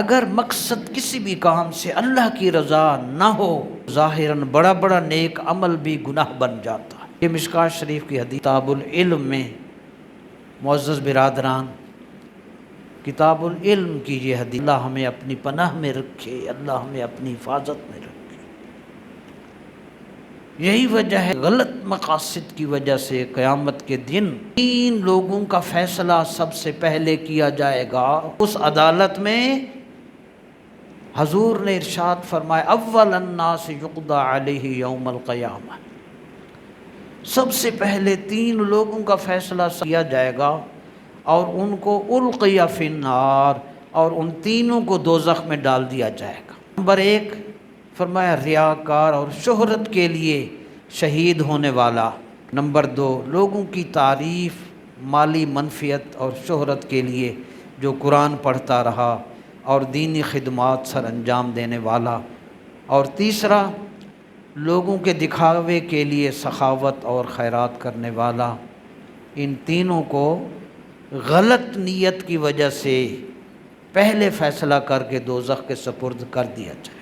اگر مقصد کسی بھی کام سے اللہ کی رضا نہ ہو، ظاہراً بڑا بڑا نیک عمل بھی گناہ بن جاتا ہے۔ یہ مشکوٰۃ شریف کی حدیث کتاب العلم میں، معزز برادران، کتاب العلم کی یہ حدیث، اللہ ہمیں اپنی پناہ میں رکھے، اللہ ہمیں اپنی حفاظت میں رکھے۔ یہی وجہ ہے غلط مقاصد کی وجہ سے قیامت کے دن 3 لوگوں کا فیصلہ سب سے پہلے کیا جائے گا اس عدالت میں۔ حضور نے ارشاد فرمایا اول الناس یقضی علیہ یوم القیامہ، سب سے پہلے 3 لوگوں کا فیصلہ کیا جائے گا اور ان کو القی فی النار، اور ان تینوں کو دوزخ میں ڈال دیا جائے گا۔ نمبر 1 فرمایا ریاکار اور شہرت کے لیے شہید ہونے والا۔ نمبر 2 لوگوں کی تعریف، مالی منفعت اور شہرت کے لیے جو قرآن پڑھتا رہا اور دینی خدمات سر انجام دینے والا۔ اور تیسرا لوگوں کے دکھاوے کے لیے سخاوت اور خیرات کرنے والا۔ ان تینوں کو غلط نیت کی وجہ سے پہلے فیصلہ کر کے دوزخ کے سپرد کر دیا جائے۔